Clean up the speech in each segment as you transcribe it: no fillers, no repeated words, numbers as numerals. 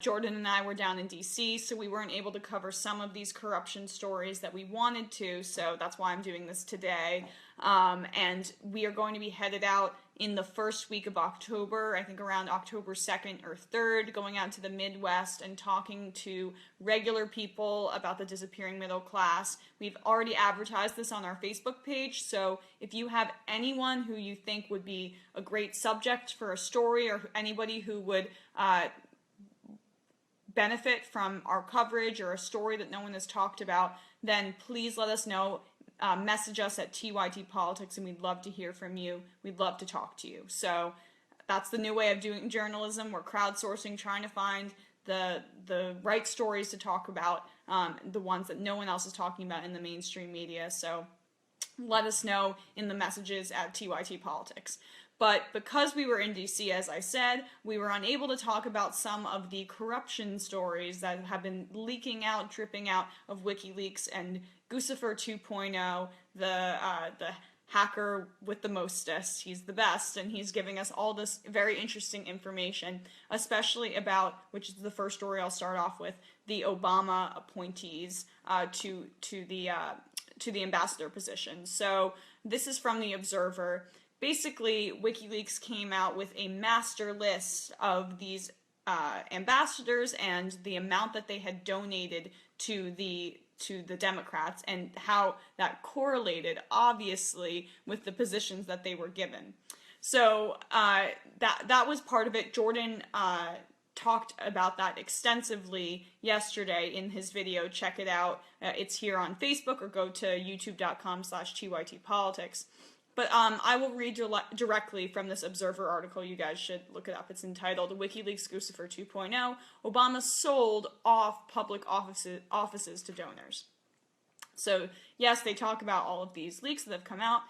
Jordan and I were down in DC, so we weren't able to cover some of these corruption stories that we wanted to, so that's why I'm doing this today. And we are going to be headed out in the first week of October, I think around October 2nd or 3rd, going out to the Midwest and talking to regular people about the disappearing middle class. We've already advertised this on our Facebook page, so if you have anyone who you think would be a great subject for a story, or anybody who would benefit from our coverage or a story that no one has talked about, then please let us know. Message us at TYT Politics, and we'd love to hear from you. We'd love to talk to you. So that's the new way of doing journalism. We're crowdsourcing, trying to find the right stories to talk about, the ones that no one else is talking about in the mainstream media. So let us know in the messages at TYT Politics. But because we were in DC, as I said, we were unable to talk about some of the corruption stories that have been leaking out, dripping out of WikiLeaks and Guccifer 2.0, the hacker with the mostest. He's the best, and he's giving us all this very interesting information, especially about, which is the first story I'll start off with, the Obama appointees to the ambassador position. So this is from The Observer. Basically, WikiLeaks came out with a master list of these ambassadors and the amount that they had donated to the Democrats, and how that correlated, obviously, with the positions that they were given. So that was part of it. Jordan talked about that extensively yesterday in his video. Check it out. It's here on Facebook, or go to youtube.com/TYTpolitics. But I will read directly from this Observer article. You guys should look it up. It's entitled WikiLeaks Guccifer 2.0, Obama sold off public offices to donors. So yes, they talk about all of these leaks that have come out.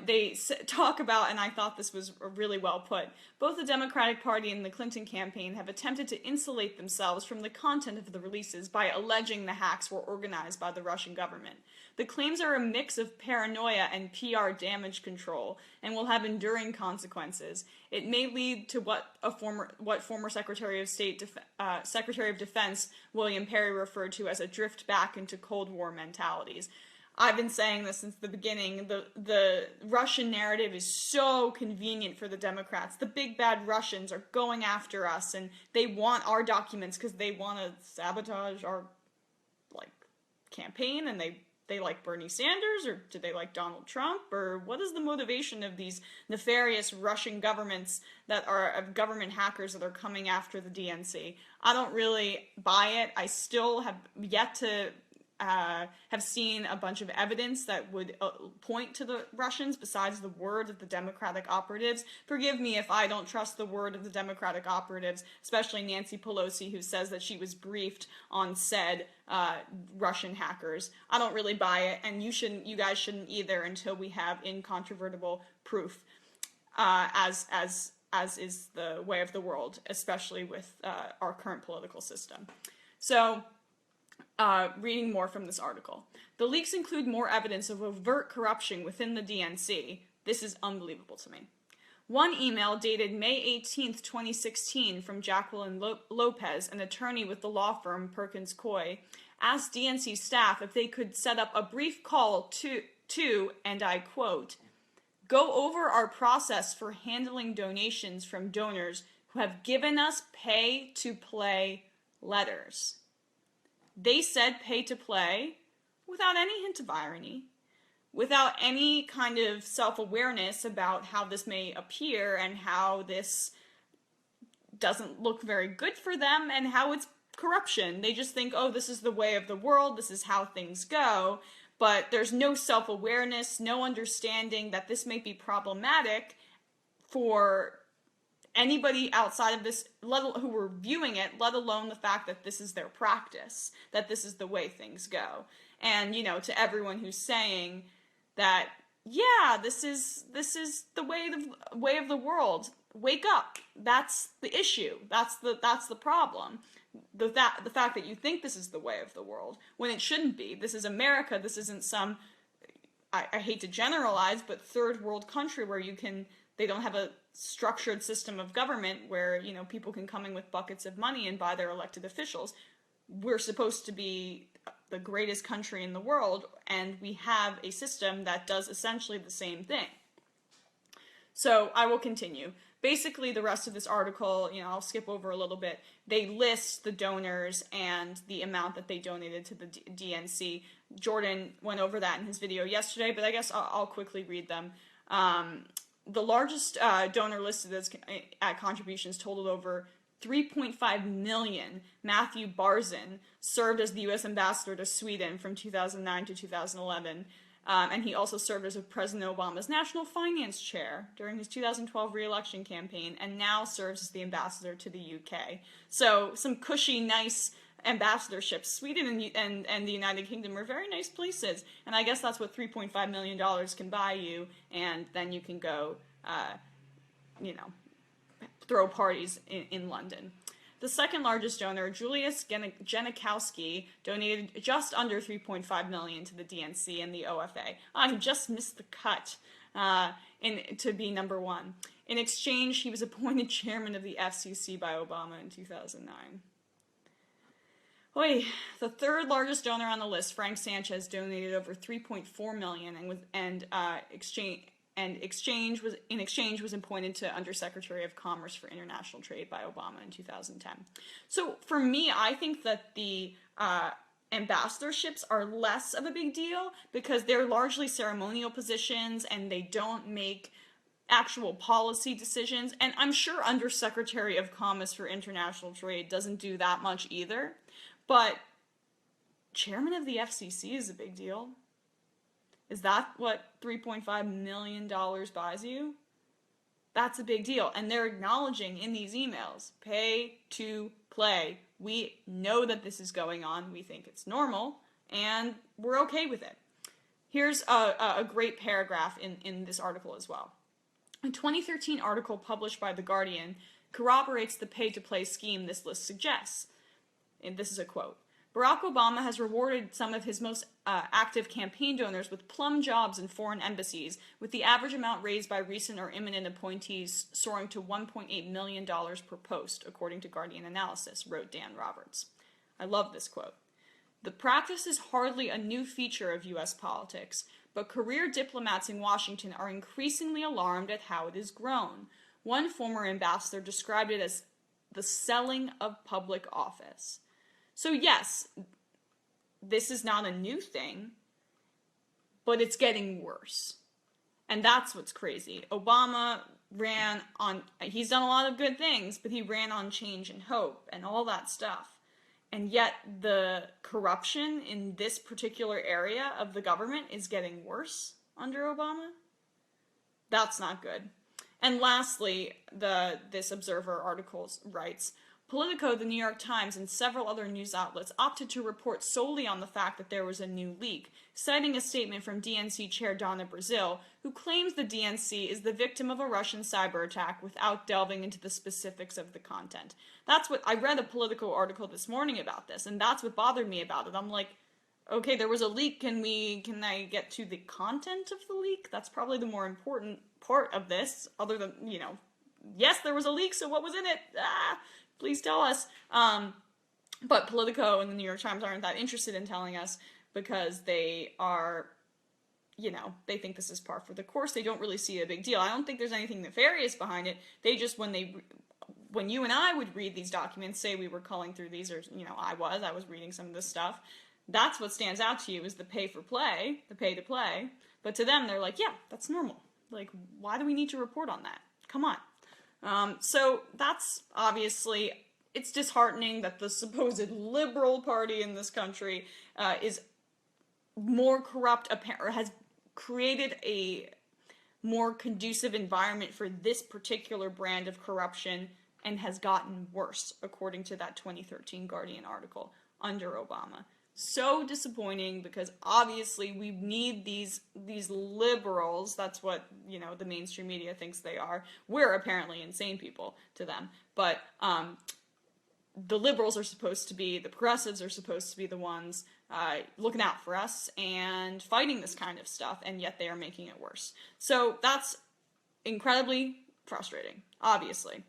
They talk about, and I thought this was really well put, both the Democratic Party and the Clinton campaign have attempted to insulate themselves from the content of the releases by alleging the hacks were organized by the Russian government. The claims are a mix of paranoia and PR damage control, and will have enduring consequences. It may lead to what former Secretary of Defense William Perry referred to as a drift back into Cold War mentalities. I've been saying this since the beginning. The Russian narrative is so convenient for the Democrats. The big bad Russians are going after us, and they want our documents because they want to sabotage our campaign, and they like Bernie Sanders, or do they like Donald Trump, or what is the motivation of these nefarious Russian governments that are government hackers that are coming after the DNC? I don't really buy it. I still have yet to have seen a bunch of evidence that would point to the Russians besides the word of the Democratic operatives. Forgive me if I don't trust the word of the Democratic operatives, especially Nancy Pelosi, who says that she was briefed on said Russian hackers. I don't really buy it, and you guys shouldn't either, until we have incontrovertible proof, as is the way of the world, especially with our current political system. So, reading more from this article. The leaks include more evidence of overt corruption within the DNC. This is unbelievable to me. One email dated May 18th, 2016 from Jacqueline Lopez, an attorney with the law firm Perkins Coie, asked DNC staff if they could set up a brief call to, and I quote, go over our process for handling donations from donors who have given us pay-to-play letters. They said pay to play without any hint of irony, without any kind of self-awareness about how this may appear and how this doesn't look very good for them and how it's corruption. They just think, oh, this is the way of the world, this is how things go, but there's no self-awareness, no understanding that this may be problematic for anybody outside of this, who were viewing it, let alone the fact that this is their practice, that this is the way things go. And, to everyone who's saying that, yeah, this is the way of the world, wake up. That's the issue. That's the problem. The fact that you think this is the way of the world, when it shouldn't be. This is America. This isn't some, I hate to generalize, but third world country where you can they don't have a structured system of government where, you know, people can come in with buckets of money and buy their elected officials. We're supposed to be the greatest country in the world, and we have a system that does essentially the same thing. So I will continue. Basically, the rest of this article, you know, I'll skip over a little bit. They list the donors and the amount that they donated to the DNC. Jordan went over that in his video yesterday, but I guess I'll quickly read them. The largest donor listed as at contributions totaled over 3.5 million. Matthew Barzin served as the U.S. ambassador to Sweden from 2009 to 2011. And he also served as President Obama's national finance chair during his 2012 re-election campaign, and now serves as the ambassador to the UK. So some cushy, nice ambassadorships. Sweden and the United Kingdom are very nice places, and I guess that's what $3.5 million can buy you, and then you can go, you know, throw parties in London. The second largest donor, Julius Janikowski, donated just under $3.5 million to the DNC and the OFA. He just missed the cut to be number one. In exchange, he was appointed chairman of the FCC by Obama in 2009. The third largest donor on the list, Frank Sanchez, donated over $3.4 million and in exchange was appointed to Undersecretary of Commerce for International Trade by Obama in 2010. So for me, I think that the ambassadorships are less of a big deal because they're largely ceremonial positions and they don't make actual policy decisions. And I'm sure Undersecretary of Commerce for International Trade doesn't do that much either. But chairman of the FCC is a big deal. Is that what $3.5 million buys you? That's a big deal. And they're acknowledging in these emails, pay to play. We know that this is going on. We think it's normal. And we're okay with it. Here's a great paragraph in this article as well. A 2013 article published by The Guardian corroborates the pay-to-play scheme this list suggests. And this is a quote. Barack Obama has rewarded some of his most active campaign donors with plum jobs in foreign embassies, with the average amount raised by recent or imminent appointees soaring to $1.8 million per post, according to Guardian Analysis, wrote Dan Roberts. I love this quote. The practice is hardly a new feature of U.S. politics, but career diplomats in Washington are increasingly alarmed at how it has grown. One former ambassador described it as the selling of public office. So yes, this is not a new thing, but it's getting worse. And that's what's crazy. Obama ran on, he's done a lot of good things, but he ran on change and hope and all that stuff. And yet the corruption in this particular area of the government is getting worse under Obama. That's not good. And lastly, this Observer article writes, Politico, the New York Times, and several other news outlets opted to report solely on the fact that there was a new leak, citing a statement from DNC Chair Donna Brazile, who claims the DNC is the victim of a Russian cyber attack without delving into the specifics of the content. That's what I read a Politico article this morning about this, and that's what bothered me about it. I'm like, okay, there was a leak. Can I get to the content of the leak? That's probably the more important part of this, other than, you know, yes, there was a leak, so what was in it? Please tell us. But Politico and the New York Times aren't that interested in telling us because they are, you know, they think this is par for the course. They don't really see a big deal. I don't think there's anything nefarious behind it. They just, when you and I would read these documents, say we were culling through these, or, you know, I was reading some of this stuff, that's what stands out to you is the pay to play. But to them, they're like, yeah, that's normal. Like, why do we need to report on that? Come on. So that's obviously, it's disheartening that the supposed liberal party in this country is more corrupt, or has created a more conducive environment for this particular brand of corruption and has gotten worse, according to that 2013 Guardian article, under Obama. So disappointing, because obviously we need these liberals. That's what, you know, the mainstream media thinks they are. We're apparently insane people to them. But the liberals are supposed to be, the progressives are supposed to be the ones looking out for us and fighting this kind of stuff, and yet they are making it worse. So that's incredibly frustrating, obviously.